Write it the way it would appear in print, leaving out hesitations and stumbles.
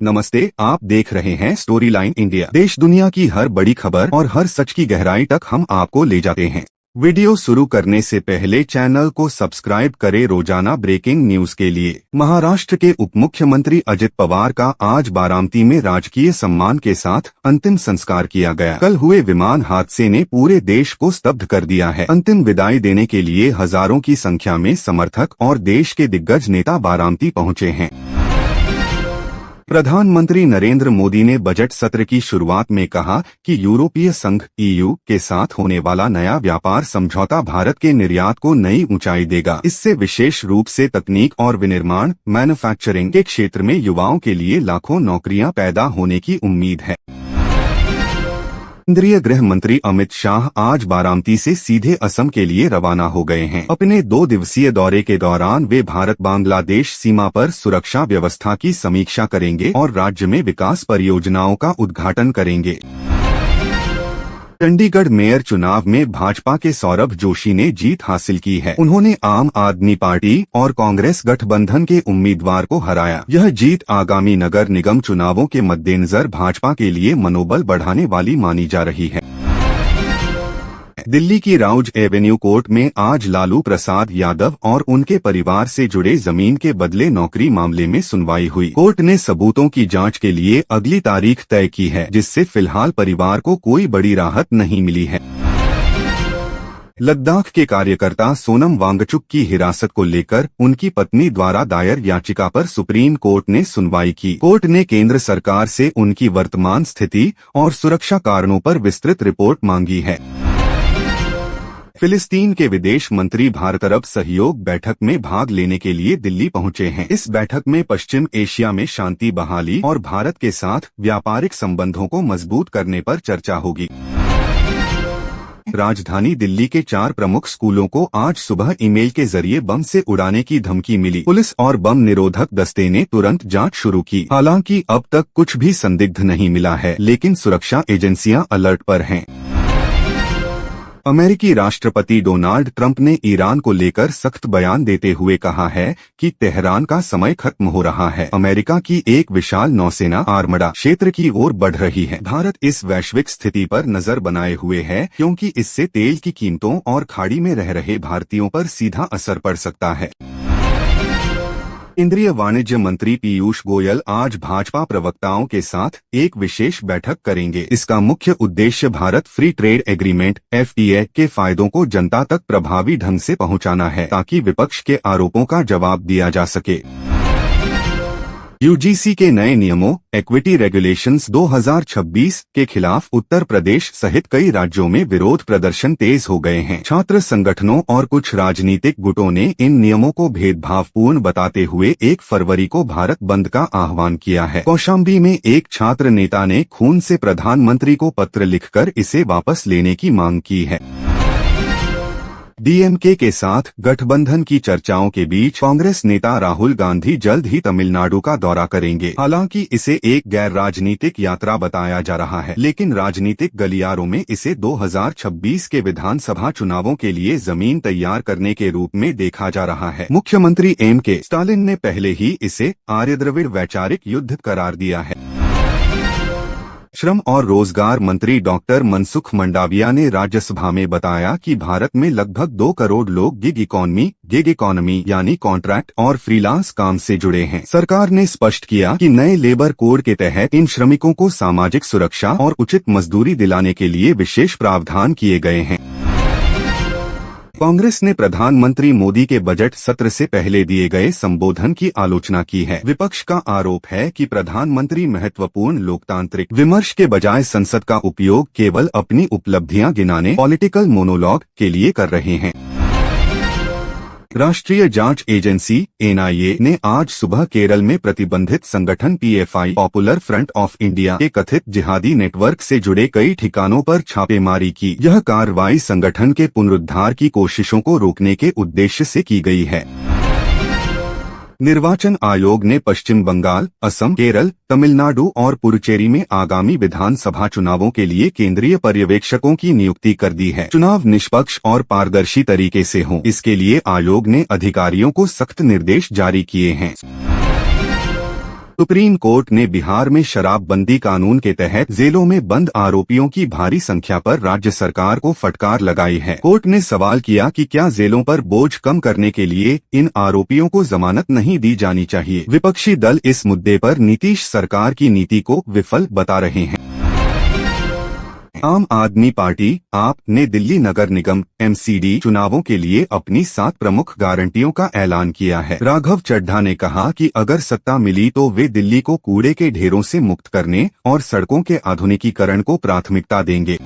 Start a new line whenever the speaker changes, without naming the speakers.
नमस्ते, आप देख रहे हैं स्टोरी लाइन इंडिया। देश दुनिया की हर बड़ी खबर और हर सच की गहराई तक हम आपको ले जाते हैं। वीडियो शुरू करने से पहले चैनल को सब्सक्राइब करें रोजाना ब्रेकिंग न्यूज के लिए। महाराष्ट्र के उप मुख्यमंत्री अजित पवार का आज बारामती में राजकीय सम्मान के साथ अंतिम संस्कार किया गया। कल हुए विमान हादसे ने पूरे देश को स्तब्ध कर दिया है। अंतिम विदाई देने के लिए हजारों की संख्या में समर्थक और देश के दिग्गज नेता बारामती पहुंचे हैं। प्रधानमंत्री नरेंद्र मोदी ने बजट सत्र की शुरुआत में कहा कि यूरोपीय संघ (EU) के साथ होने वाला नया व्यापार समझौता भारत के निर्यात को नई ऊंचाई देगा। इससे विशेष रूप से तकनीक और विनिर्माण मैन्युफैक्चरिंग के क्षेत्र में युवाओं के लिए लाखों नौकरियां पैदा होने की उम्मीद है। केंद्रीय गृह मंत्री अमित शाह आज बारामती से सीधे असम के लिए रवाना हो गए हैं। अपने 2 दिवसीय दौरे के दौरान वे भारत बांग्लादेश सीमा पर सुरक्षा व्यवस्था की समीक्षा करेंगे और राज्य में विकास परियोजनाओं का उद्घाटन करेंगे। चंडीगढ़ मेयर चुनाव में भाजपा के सौरभ जोशी ने जीत हासिल की है। उन्होंने आम आदमी पार्टी और कांग्रेस गठबंधन के उम्मीदवार को हराया। यह जीत आगामी नगर निगम चुनावों के मद्देनजर भाजपा के लिए मनोबल बढ़ाने वाली मानी जा रही है। दिल्ली की राउज एवेन्यू कोर्ट में आज लालू प्रसाद यादव और उनके परिवार से जुड़े जमीन के बदले नौकरी मामले में सुनवाई हुई। कोर्ट ने सबूतों की जांच के लिए अगली तारीख तय की है, जिससे फिलहाल परिवार को कोई बड़ी राहत नहीं मिली है। लद्दाख के कार्यकर्ता सोनम वांगचुक की हिरासत को लेकर उनकी पत्नी द्वारा दायर याचिका पर सुप्रीम कोर्ट ने सुनवाई की। कोर्ट ने केंद्र सरकार से उनकी वर्तमान स्थिति और सुरक्षा कारणों पर विस्तृत रिपोर्ट मांगी है। फिलिस्तीन के विदेश मंत्री भारत अरब सहयोग बैठक में भाग लेने के लिए दिल्ली पहुंचे हैं। इस बैठक में पश्चिम एशिया में शांति बहाली और भारत के साथ व्यापारिक संबंधों को मजबूत करने पर चर्चा होगी। राजधानी दिल्ली के 4 प्रमुख स्कूलों को आज सुबह ईमेल के जरिए बम से उड़ाने की धमकी मिली। पुलिस और बम निरोधक दस्ते ने तुरंत जांच शुरू की। हालांकि अब तक कुछ भी संदिग्ध नहीं मिला है, लेकिन सुरक्षा एजेंसियां अलर्ट पर हैं। अमेरिकी राष्ट्रपति डोनाल्ड ट्रंप ने ईरान को लेकर सख्त बयान देते हुए कहा है कि तेहरान का समय खत्म हो रहा है। अमेरिका की एक विशाल नौसेना आर्मडा क्षेत्र की ओर बढ़ रही है। भारत इस वैश्विक स्थिति पर नजर बनाए हुए है, क्योंकि इससे तेल की कीमतों और खाड़ी में रह रहे भारतीयों पर सीधा असर पड़ सकता है। केंद्रीय वाणिज्य मंत्री पीयूष गोयल आज भाजपा प्रवक्ताओं के साथ एक विशेष बैठक करेंगे। इसका मुख्य उद्देश्य Bharat free trade agreement (FTA) के फायदों को जनता तक प्रभावी ढंग से पहुंचाना है, ताकि विपक्ष के आरोपों का जवाब दिया जा सके। यूजीसी के नए नियमों इक्विटी रेगुलेशंस 2026 के खिलाफ उत्तर प्रदेश सहित कई राज्यों में विरोध प्रदर्शन तेज हो गए हैं। छात्र संगठनों और कुछ राजनीतिक गुटों ने इन नियमों को भेदभावपूर्ण बताते हुए 1 फरवरी को भारत बंद का आह्वान किया है। कौशाम्बी में एक छात्र नेता ने खून से प्रधानमंत्री को पत्र लिखकर इसे वापस लेने की मांग की है। डीएमके के साथ गठबंधन की चर्चाओं के बीच कांग्रेस नेता राहुल गांधी जल्द ही तमिलनाडु का दौरा करेंगे। हालांकि इसे एक गैर राजनीतिक यात्रा बताया जा रहा है, लेकिन राजनीतिक गलियारों में इसे 2026 के विधानसभा चुनावों के लिए जमीन तैयार करने के रूप में देखा जा रहा है। मुख्यमंत्री M.K. स्टालिन ने पहले ही इसे आर्य द्रविड़ वैचारिक युद्ध करार दिया है। श्रम और रोजगार मंत्री डॉक्टर मनसुख मंडाविया ने राज्यसभा में बताया कि भारत में लगभग 2 करोड़ लोग गिग इकोनॉमी यानी कॉन्ट्रैक्ट और फ्रीलांस काम से जुड़े हैं। सरकार ने स्पष्ट किया कि नए लेबर कोड के तहत इन श्रमिकों को सामाजिक सुरक्षा और उचित मजदूरी दिलाने के लिए विशेष प्रावधान किए गए हैं। कांग्रेस ने प्रधानमंत्री मोदी के बजट सत्र से पहले दिए गए संबोधन की आलोचना की है। विपक्ष का आरोप है कि प्रधानमंत्री महत्वपूर्ण लोकतांत्रिक विमर्श के बजाय संसद का उपयोग केवल अपनी उपलब्धियां गिनाने पॉलिटिकल मोनोलॉग के लिए कर रहे हैं। राष्ट्रीय जांच एजेंसी (NIA) ने आज सुबह केरल में प्रतिबंधित संगठन PFI popular front of India के कथित जिहादी नेटवर्क से जुड़े कई ठिकानों पर छापेमारी की। यह कार्रवाई संगठन के पुनरुद्धार की कोशिशों को रोकने के उद्देश्य से की गई है। निर्वाचन आयोग ने पश्चिम बंगाल, असम, केरल, तमिलनाडु और पुडुचेरी में आगामी विधानसभा चुनावों के लिए केंद्रीय पर्यवेक्षकों की नियुक्ति कर दी है। चुनाव निष्पक्ष और पारदर्शी तरीके से हों, इसके लिए आयोग ने अधिकारियों को सख्त निर्देश जारी किए हैं। सुप्रीम कोर्ट ने बिहार में शराबबंदी कानून के तहत जेलों में बंद आरोपियों की भारी संख्या पर राज्य सरकार को फटकार लगाई है। कोर्ट ने सवाल किया कि क्या जेलों पर बोझ कम करने के लिए इन आरोपियों को जमानत नहीं दी जानी चाहिए। विपक्षी दल इस मुद्दे पर नीतीश सरकार की नीति को विफल बता रहे हैं। आम आदमी पार्टी आप ने दिल्ली नगर निगम MCD चुनावों के लिए अपनी 7 प्रमुख गारंटियों का ऐलान किया है। राघव चड्ढा ने कहा कि अगर सत्ता मिली तो वे दिल्ली को कूड़े के ढेरों से मुक्त करने और सड़कों के आधुनिकीकरण को प्राथमिकता देंगे।